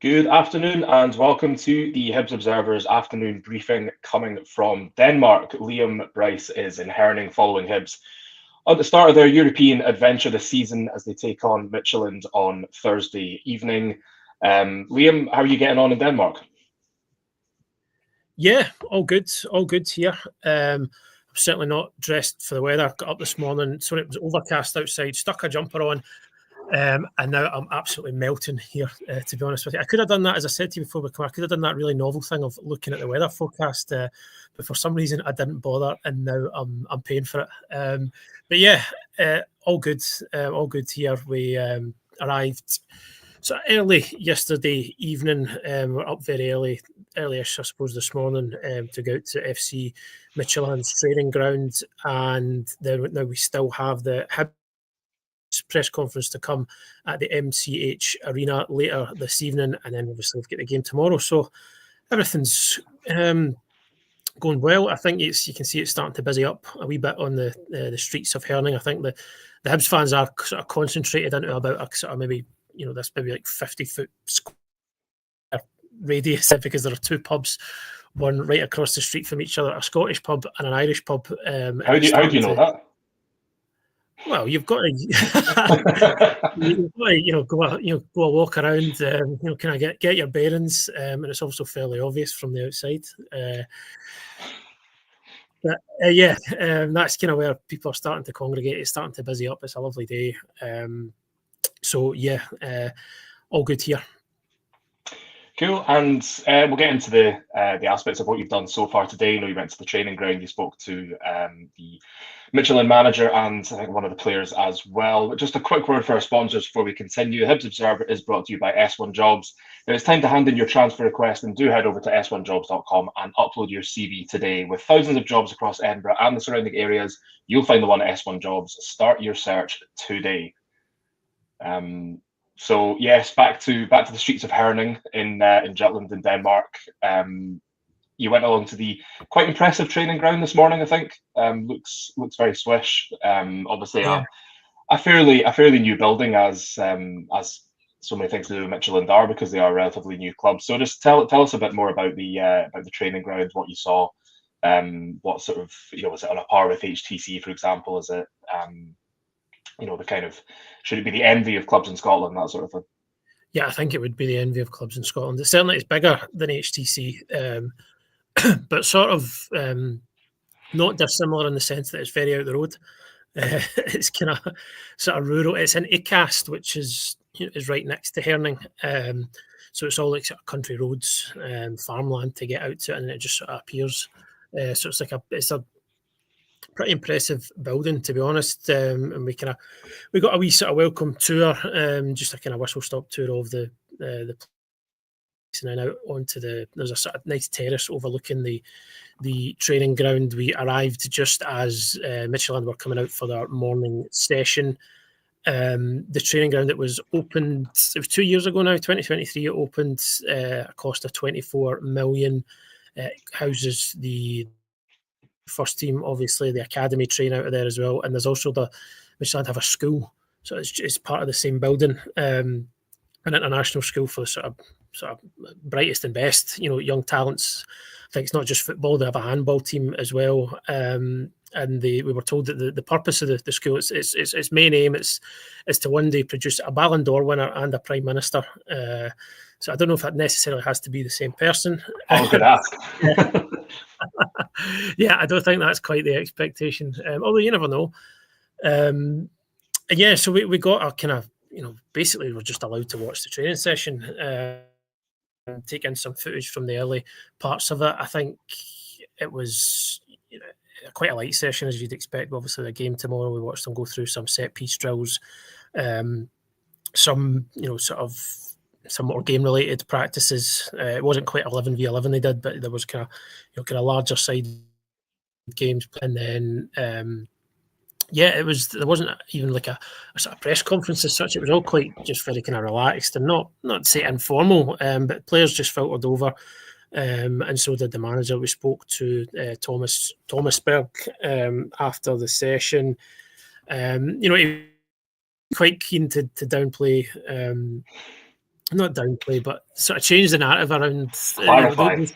Good afternoon and welcome to the Hibs Observer's afternoon briefing coming from Denmark. Liam Bryce is in Herning following Hibs at the start of their European adventure this season as they take on Midtjylland on Thursday evening. Liam, how are you getting on in Denmark? Yeah, all good here. I'm certainly not dressed for the weather. Got up this morning, so it was overcast outside, stuck a jumper on. And now I'm absolutely melting here, to be honest with you. I could have done that, as I said to you before, I could have done that really novel thing of looking at the weather forecast, but for some reason I didn't bother, and now I'm paying for it. But yeah, all good here. We arrived so early yesterday evening. We're up very early-ish, I suppose, this morning to go out to FC Midtjylland's training ground, and then now we still have the Hibs press conference to come at the MCH Arena later this evening, and then obviously we've got the game tomorrow. So everything's going well. I think you can see it's starting to busy up a wee bit on the streets of Herning. I think the Hibs fans are sort of concentrated into about a sort of maybe this maybe like 50-foot square radius, because there are two pubs, one right across the street from each other, a Scottish pub and an Irish pub. How do you know that? Well, you've got to, go a walk around. Kind of get your bearings, and it's also fairly obvious from the outside. That's kind of where people are starting to congregate. It's starting to busy up. It's a lovely day. All good here. Cool, and we'll get into the aspects of what you've done so far today. You went to the training ground, you spoke to the Midtjylland manager and I think one of the players as well. But just a quick word for our sponsors before we continue. The Hibs Observer is brought to you by S1 Jobs. Now it's time to hand in your transfer request, and do head over to s1jobs.com and upload your CV today. With thousands of jobs across Edinburgh and the surrounding areas, you'll find the one at S1 Jobs. Start your search today. So yes, back to the streets of Herning in Jutland in Denmark. You went along to the quite impressive training ground this morning. I think looks very swish. Obviously, yeah. a fairly new building, as so many things to do with Midtjylland are, because they are a relatively new club. So just tell us a bit more about the training ground, what you saw, what sort of was it on a par with HTC, for example? Is it the kind of, should it be the envy of clubs in Scotland, that sort of thing? Yeah, I think it would be the envy of clubs in Scotland. It certainly is bigger than HTC, but sort of not dissimilar in the sense that it's very out the road. It's kind of sort of rural. It's in Icast, which is right next to Herning. So it's all like sort of country roads, farmland to get out to, and it just sort of appears. So it's a pretty impressive building, to be honest. And we got a wee sort of welcome tour, just a kind of whistle stop tour of the place, and then out onto there's a sort of nice terrace overlooking the training ground. We arrived just as Midtjylland were coming out for their morning session. The training ground that was opened, it was 2 years ago now, 2023, it opened, a cost of 24 million. Houses the first team, obviously the academy train out of there as well, and there's also the Midtjylland have a school, so it's part of the same building, an international school for the sort of brightest and best young talents. I think it's not just football, they have a handball team as well, and we were told that the purpose of the school, its main aim is to one day produce a Ballon d'Or winner and a Prime Minister. So I don't know if that necessarily has to be the same person. I could ask. Yeah, I don't think that's quite the expectation, although you never know. So we got a kind of, basically we're just allowed to watch the training session, and take in some footage from the early parts of it. I think it was quite a light session, as you'd expect. Obviously, the game tomorrow, we watched them go through some set piece drills, some some more game related practices. It wasn't quite 11v11 they did, but there was kind of larger side games, and then there wasn't even like a sort of press conference as such. It was all quite just very kind of relaxed and not to say informal, but players just filtered over, and so did the manager. We spoke to Thomas Berg after the session. He was quite keen to downplay not downplay, but sort of change the narrative around. Clarify.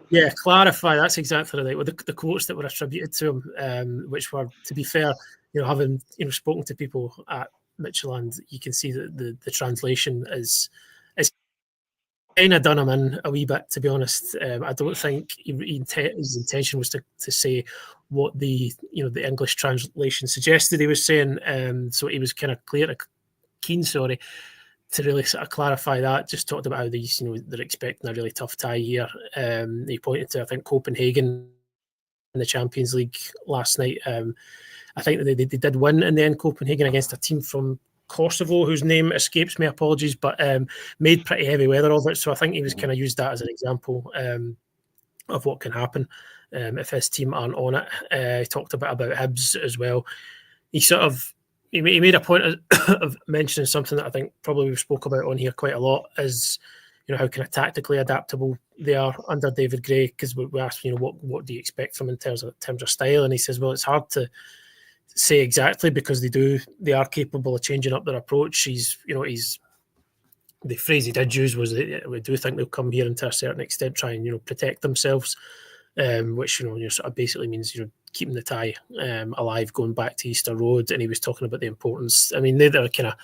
Yeah, clarify. That's exactly right. Well, the quotes that were attributed to him, which were, to be fair, having spoken to people at Midtjylland, you can see that the translation is kind of done him in a wee bit, to be honest. I don't think his intention was to say what the English translation suggested he was saying. So he was kind of keen to really sort of clarify that. Just talked about how these, they're expecting a really tough tie here. He pointed to, I think, Copenhagen in the Champions League last night. I think they did win in the end, Copenhagen, against a team from Kosovo, whose name escapes me, apologies, but made pretty heavy weather of it. So I think he was kind of used that as an example of what can happen if his team aren't on it. He talked a bit about Hibs as well. He made a point of mentioning something that I think probably we've spoke about on here quite a lot, is how kind of tactically adaptable they are under David Gray, because we asked what do you expect from in terms of style, and he says, well, it's hard to say exactly, because they are capable of changing up their approach. The phrase he did use was, we do think they'll come here and to a certain extent try and protect themselves, which sort of basically means keeping the tie alive, going back to Easter Road. And he was talking about the importance. I mean, they're kind of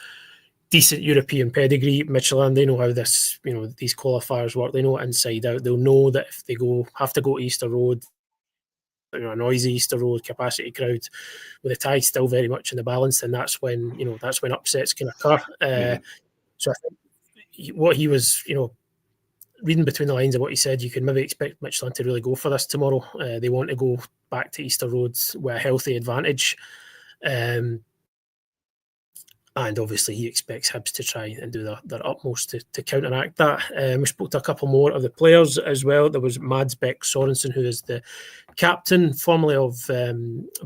decent European pedigree, Midtjylland. They know how these qualifiers work. They know it inside out. They'll know that if they have to go to Easter Road, a noisy Easter Road capacity crowd, with the tie still very much in the balance, and that's when upsets can occur. So I think what he was, reading between the lines of what he said, you can maybe expect Midtjylland to really go for this tomorrow. They want to go back to Easter Road with a healthy advantage. And obviously he expects Hibs to try and do their utmost to counteract that. We spoke to a couple more of the players as well. There was Mads Bech Sorensen, who is the captain formerly of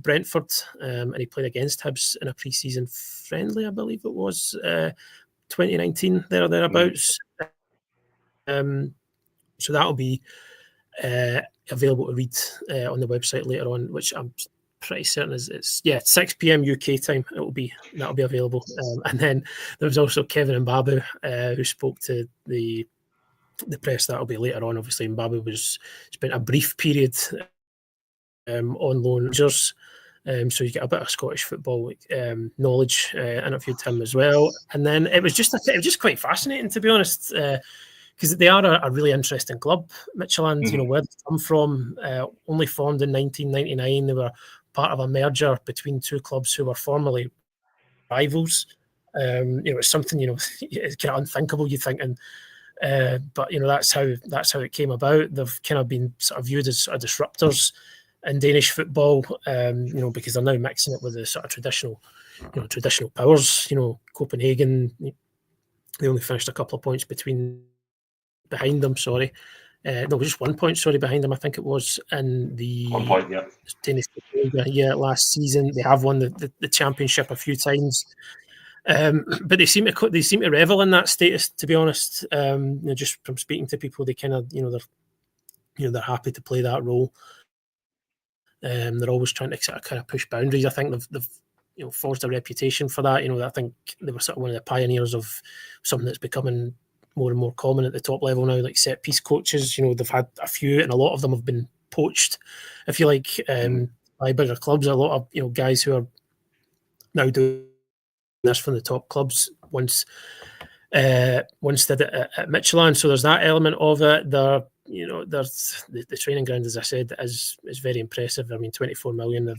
Brentford, and he played against Hibs in a pre-season friendly, I believe it was, 2019, there or thereabouts. So that'll be available to read on the website later on, which I'm pretty certain it's 6 p.m. UK time. That'll be available. And then there was also Kevin Mbabu, who spoke to the press. That'll be later on. Obviously, Mbabu spent a brief period on loan Rangers. So you get a bit of Scottish football knowledge interviewed him as well. And then it was just quite fascinating, to be honest, because they are a really interesting club, Midtjylland. Where they come from, only formed in 1999. They were part of a merger between two clubs who were formerly rivals. It's something it's kind of unthinkable, you think, but that's how it came about. They've kind of been sort of viewed as disruptors in Danish football, because they're now mixing it with the sort of traditional powers. Copenhagen, they only finished a couple of points behind them. Sorry, no, just 1 point. Sorry, behind them. I think it was in the 1 point. Yeah, Danish last season. They have won the championship a few times, but they seem to revel in that status. To be honest, just from speaking to people, they kind of they're happy to play that role. They're always trying to kind of push boundaries. I think they've forged a reputation for that. I think they were sort of one of the pioneers of something that's becoming more and more common at the top level now, like set piece coaches. They've had a few, and a lot of them have been poached, if you like, by bigger clubs. A lot of guys who are now doing this from the top clubs once did it at Midtjylland. So there's that element of it. There's the training ground, as I said, is very impressive. I mean, 24 million.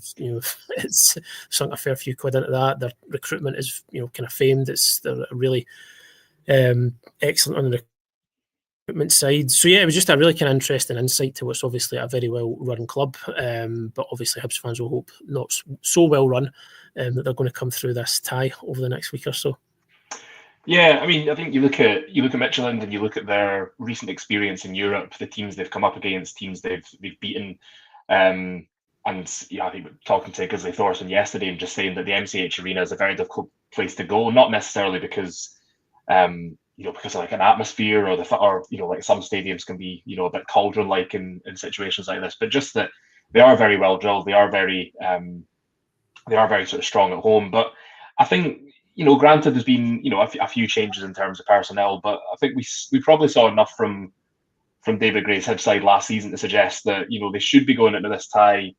It's sunk a fair few quid into that. Their recruitment is kind of famed. They're really excellent on the recruitment side. So yeah, it was just a really kind of interesting insight to what's obviously a very well run club. But obviously Hibs fans will hope not so well run, that they're going to come through this tie over the next week or so. Yeah, I mean, I think you look at Midtjylland and you look at their recent experience in Europe, the teams they've come up against, teams they've beaten, and I think talking to Gisli Thorson yesterday and just saying that the MCH Arena is a very difficult place to go, not necessarily because because of like an atmosphere or like some stadiums can be a bit cauldron like in situations like this, but just that they are very well drilled, they are very sort of strong at home. But I think granted, there's been a few changes in terms of personnel, but I think we probably saw enough from David Gray's Hibs side last season to suggest that they should be going into this tie,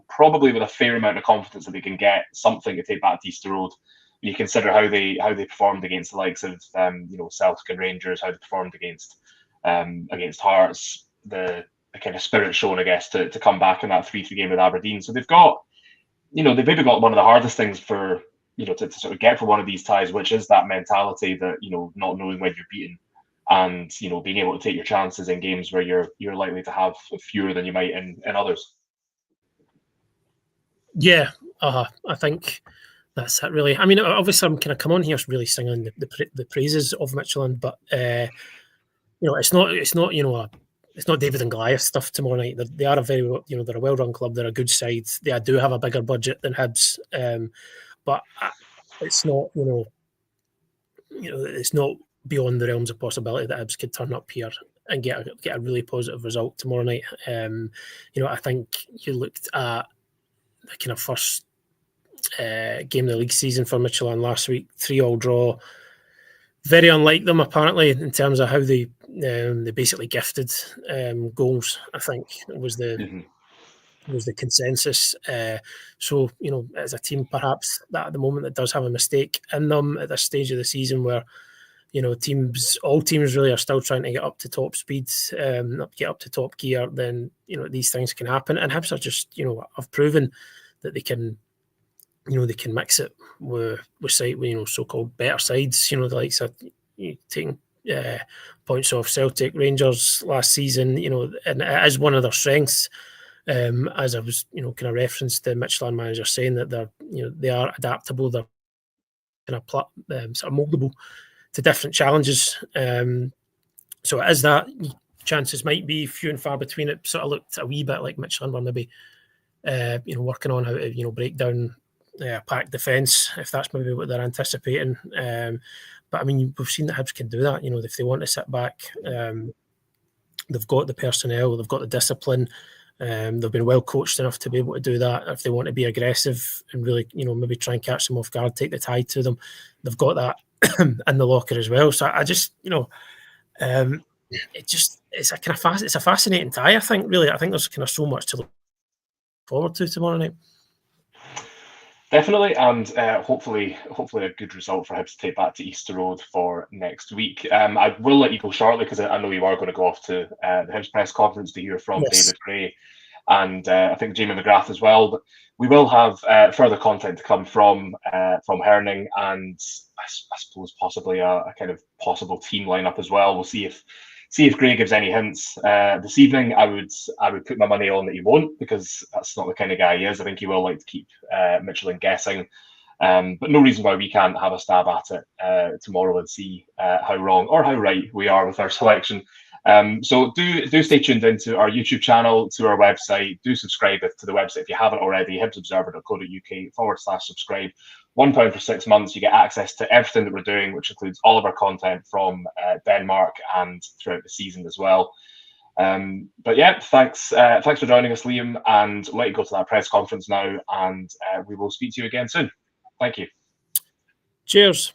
probably with a fair amount of confidence that they can get something to take back to Easter Road. When you consider how they performed against the likes of Celtic and Rangers, how they performed against Hearts, the kind of spirit shown, I guess, to come back in that 3-3 game with Aberdeen. So they've got, they've maybe got one of the hardest things for to sort of get for one of these ties, which is that mentality that not knowing when you're beaten, and being able to take your chances in games where you're likely to have fewer than you might in others. Yeah, I think that's it, really. I mean, obviously, I'm kind of come on here really singing the praises of Midtjylland, but it's not it's not David and Goliath stuff tomorrow night. They are a very they're a well-run club. They're a good side. They do have a bigger budget than Hibs, but it's not it's not beyond the realms of possibility that Hibs could turn up here and get a really positive result tomorrow night. I think you looked at the kind of first game of the league season for Midtjylland last week, 3-3 draw. Very unlike them, apparently, in terms of how they basically gifted goals. I think was the consensus. So as a team, perhaps that at the moment that does have a mistake in them at this stage of the season, where all teams really are still trying to get up to top speed, get up to top gear. Then these things can happen, and Hibs are just have proven that they can. They can mix it with so-called better sides. The likes of taking points off Celtic, Rangers last season. And it is one of their strengths. As I was, kind of referenced the Midtjylland manager saying that they are adaptable. They're kind of sort of moldable to different challenges. So it is that chances might be few and far between. It sort of looked a wee bit like Midtjylland were maybe working on how to break down pack defence, if that's maybe what they're anticipating. But I mean, we've seen that Hibs can do that. If they want to sit back, they've got the personnel, they've got the discipline. They've been well coached enough to be able to do that. If they want to be aggressive and really, maybe try and catch them off guard, take the tie to them, they've got that in the locker as well. So I just, it's a fascinating tie. I think there's kind of so much to look forward to tomorrow night. Definitely, and hopefully a good result for Hibs to take back to Easter Road for next week. I will let you go shortly because I know you are going to go off to the Hibs press conference to hear from David Gray and I think Jamie McGrath as well. But we will have further content to come from Herning, and I suppose possibly a kind of possible team lineup as well. We'll see if Gray gives any hints this evening. I would put my money on that he won't, because that's not the kind of guy he is. I think he will like to keep Midtjylland guessing, but no reason why we can't have a stab at it tomorrow and see how wrong or how right we are with our selection. So do stay tuned into our YouTube channel, to our website. Do subscribe to the website if you haven't already, hibsobserver.co.uk/subscribe. £1 for 6 months. You get access to everything that we're doing, which includes all of our content from Denmark and throughout the season as well. But yeah, thanks for joining us, Liam, and let you go to that press conference now, and we will speak to you again soon. Thank you. Cheers.